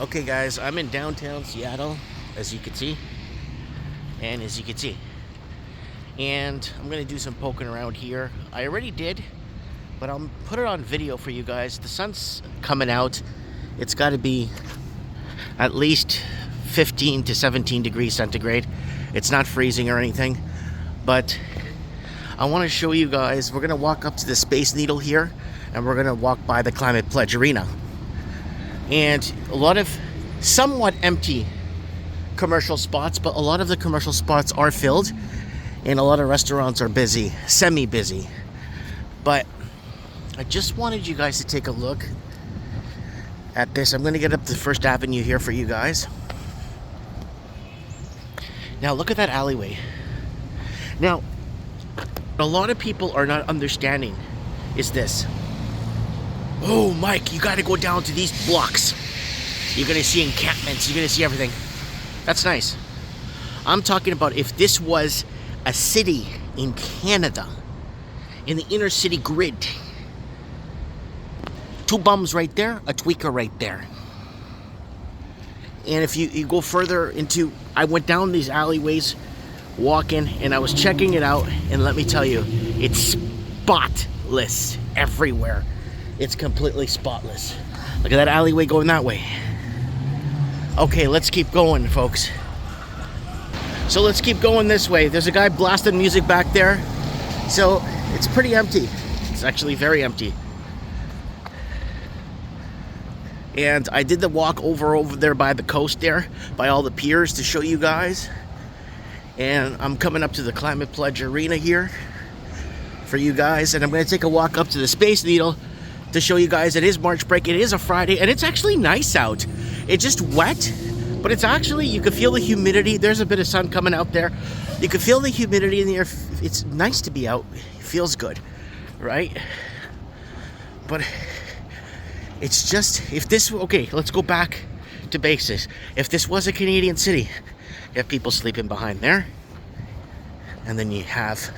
Okay guys, I'm in downtown Seattle, as you can see. And I'm gonna do some poking around here. I already did, but I'll put it on video for you guys. The sun's coming out. It's gotta be at least 15 to 17 degrees centigrade. It's not freezing or anything, but I wanna show you guys. We're gonna walk up to the Space Needle here, and we're gonna walk by the Climate Pledge Arena. And a lot of somewhat empty commercial spots, but a lot of the commercial spots are filled, and a lot of restaurants are busy, semi-busy. But I just wanted you guys to take a look at this. I'm going to get up to First Avenue here for you guys. Now look at that alleyway. Now, a lot of people are not understanding is this. Oh, Mike, you got to go down to these blocks. You're going to see encampments. You're going to see everything. That's nice. I'm talking about if this was a city in Canada, in the inner city grid. Two bums right there, a tweaker right there. And if you go further into, I went down these alleyways walking, and I was checking it out, and let me tell you, it's spotless everywhere. It's completely spotless. Look at that alleyway going that way. Okay, let's keep going, folks. So let's keep going this way. There's a guy blasting music back there. So it's pretty empty. It's actually very empty. And I did the walk over there by the coast there, by all the piers to show you guys. And I'm coming up to the Climate Pledge Arena here for you guys. And I'm going to take a walk up to the Space Needle to show you guys it is March break. It is a Friday, and it's actually nice out. It's just wet, but it's actually, you can feel the humidity. There's a bit of sun coming out there. You can feel the humidity in the air. It's nice to be out. It feels good, right? But it's just, if this, okay, let's go back to basics. If this was a Canadian city, you have people sleeping behind there, and then you have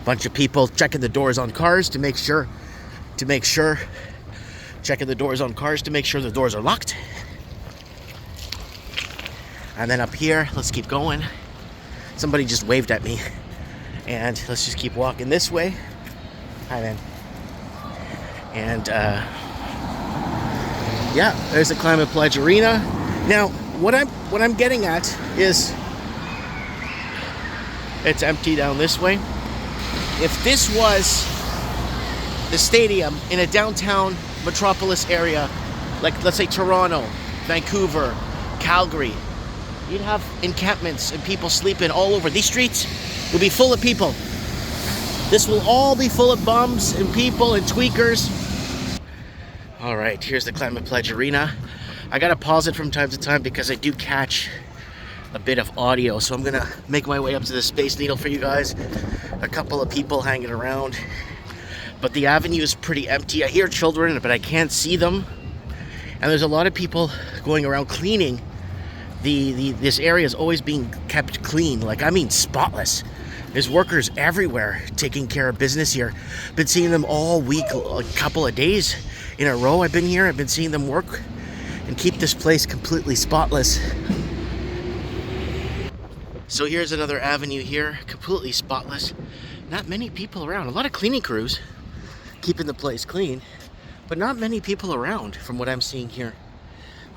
a bunch of people checking the doors on cars to make sure, checking the doors on cars to make sure the doors are locked. And then up here, let's keep going. Somebody just waved at me. And let's just keep walking this way. Hi, man. And yeah, there's the Climate Pledge Arena. Now, what I'm getting at is it's empty down this way. If this was the stadium in a downtown metropolis area, like let's say Toronto, Vancouver, Calgary, you'd have encampments and people sleeping all over. These streets will be full of people. This will all be full of bums and people and tweakers. All right, here's the Climate Pledge Arena. I gotta pause it from time to time because I do catch a bit of audio, so I'm gonna make my way up to the Space Needle for you guys. A couple of people hanging around, but the avenue is pretty empty. I hear children, but I can't see them. And there's a lot of people going around cleaning. This area is always being kept clean, like I mean spotless. There's workers everywhere taking care of business here. Been seeing them all week, a couple of days in a row. I've been here. I've been seeing them work and keep this place completely spotless. So here's another avenue here, completely spotless. Not many people around. A lot of cleaning crews keeping the place clean, but not many people around from what I'm seeing here.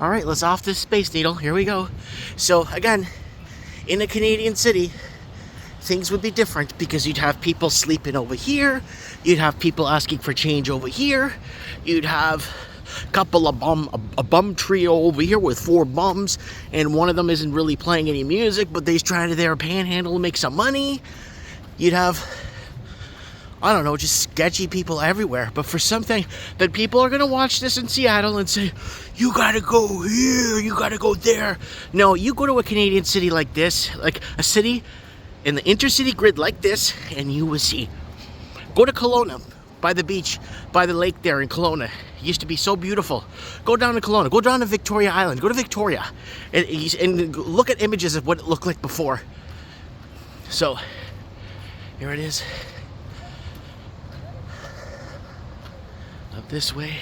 All right, let's off this Space Needle. Here we go. So again, in a Canadian city, things would be different because you'd have people sleeping over here. You'd have people asking for change over here. You'd have a couple of a bum trio over here with 4 bums, and one of them isn't really playing any music, but they're trying to their panhandle and make some money. You'd have, I don't know, just sketchy people everywhere. But for something that people are going to watch this in Seattle and say, you got to go here, you got to go there. No, you go to a Canadian city like this, like a city in the intercity grid like this, and you will see. Go to Kelowna, by the beach, by the lake there in Kelowna. It used to be so beautiful. Go down to Kelowna. Go down to Victoria Island. Go to Victoria. And look at images of what it looked like before. So, here it is. Up this way.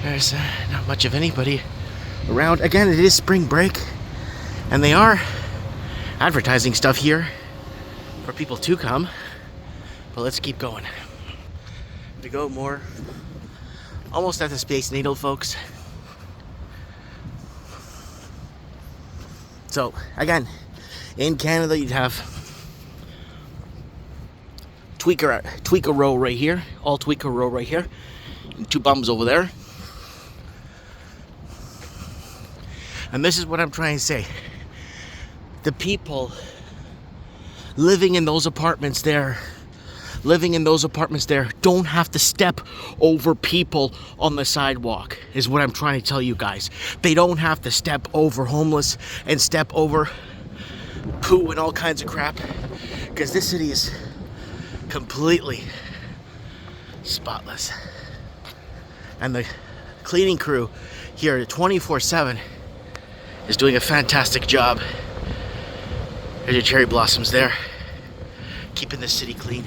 There's not much of anybody around. Again, it is spring break, and they are advertising stuff here for people to come. But let's keep going. To go more, almost at the Space Needle, folks. So again, in Canada, you'd have tweaker row right here, all tweaker row right here, and two bums over there. And this is what I'm trying to say. The people living in those apartments there don't have to step over people on the sidewalk, is what I'm trying to tell you guys. They don't have to step over homeless and step over poo and all kinds of crap, because this city is completely spotless. And the cleaning crew here 24/7 is doing a fantastic job. There's your cherry blossoms there, keeping the city clean.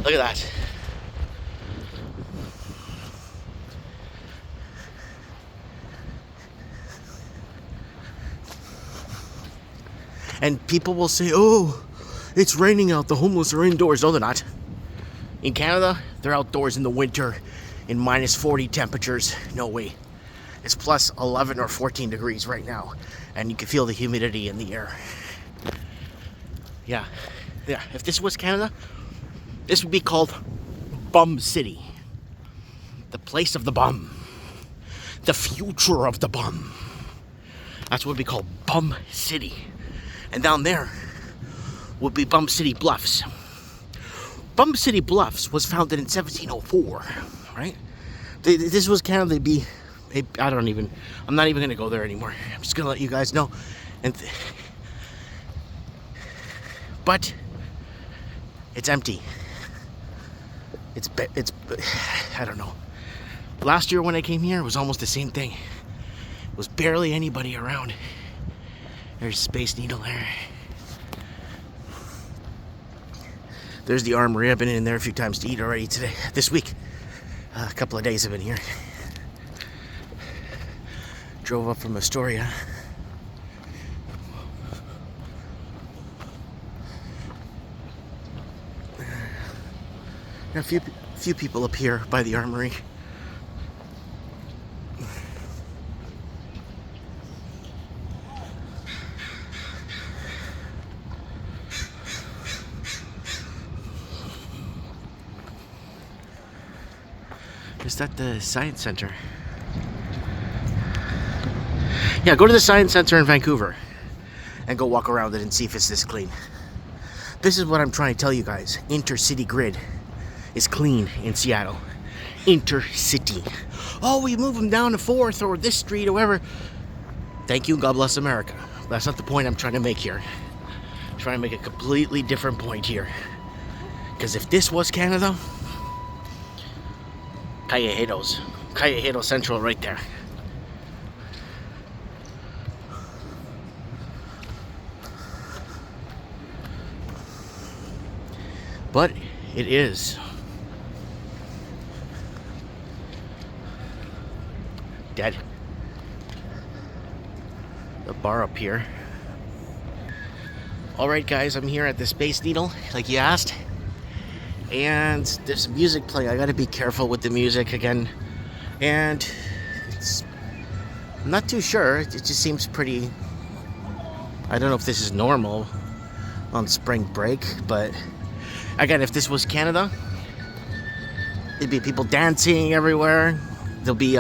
Look at that. And people will say, oh, it's raining out, the homeless are indoors. No, they're not. In Canada, they're outdoors in the winter in minus 40 temperatures. No way. It's plus 11 or 14 degrees right now, and you can feel the humidity in the air. Yeah, if this was Canada, this would be called Bum City. The place of the bum. The future of the bum. That's what would be called Bum City. And down there would be Bum City Bluffs. Bum City Bluffs was founded in 1704, right? This was Canada. They'd be, I'm not even going to go there anymore. I'm just going to let you guys know. But it's empty. It's I don't know. Last year when I came here, it was almost the same thing. It was barely anybody around. There's Space Needle there. There's the Armory. I've been in there a few times to eat already today. This week. A couple of days I've been here. Drove up from Astoria. A few people up here by the Armory. Is that the Science Center? Yeah, go to the Science Center in Vancouver and go walk around it and see if it's this clean. This is what I'm trying to tell you guys. Intercity grid is clean in Seattle. Intercity. Oh, we move them down to 4th or this street or whatever. Thank you, God bless America. That's not the point I'm trying to make here. I'm trying to make a completely different point here. Because if this was Canada, Calgary Central right there. But it is dead. The bar up here. Alright guys, I'm here at the Space Needle, like you asked. And there's music playing. I gotta be careful with the music again. And I'm not too sure. It just seems pretty... I don't know if this is normal on spring break, but again, if this was Canada, there'd be people dancing everywhere. There'll be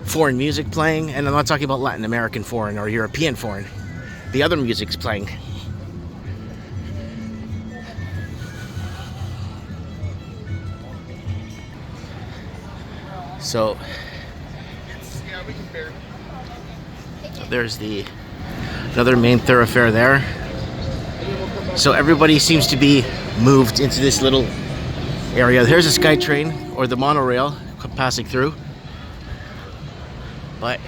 foreign music playing, and I'm not talking about Latin American foreign or European foreign. The other music's playing. So there's another main thoroughfare there. So everybody seems to be moved into this little area. There's a SkyTrain or the monorail passing through. But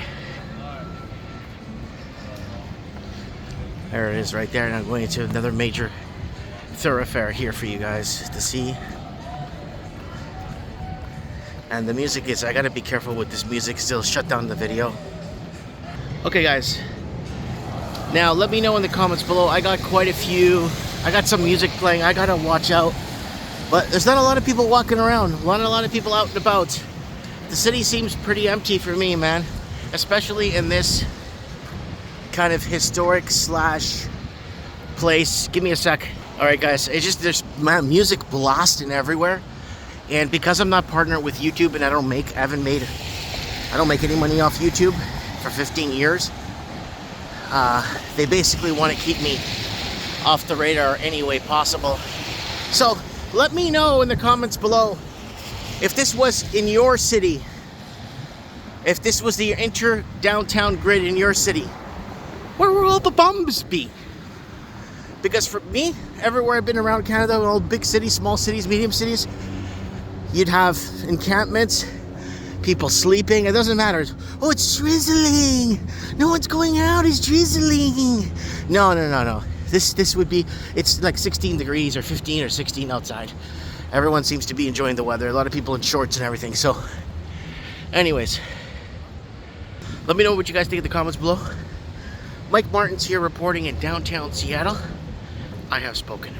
there it is right there, and I'm going into another major thoroughfare here for you guys to see. And the music is, I gotta be careful with this music still, shut down the video. Okay guys, now let me know in the comments below. I got quite a few, I got some music playing, I gotta watch out. But there's not a lot of people walking around, a lot of people out and about. The city seems pretty empty for me, man. Especially in this kind of historic slash place. Give me a sec. All right guys, it's just, there's music blasting everywhere. And because I'm not partnered with YouTube and I don't make any money off YouTube for 15 years, they basically want to keep me off the radar any way possible. So let me know in the comments below if this was in your city, if this was the inter-downtown grid in your city, where will all the bums be? Because for me, everywhere I've been around Canada, all big cities, small cities, medium cities, you'd have encampments, people sleeping. It doesn't matter. Oh, it's drizzling. No one's going out. It's drizzling. No. This would be, it's like 16 degrees or 15 or 16 outside. Everyone seems to be enjoying the weather. A lot of people in shorts and everything. So, anyways, let me know what you guys think in the comments below. Mike Martin's here reporting in downtown Seattle. I have spoken.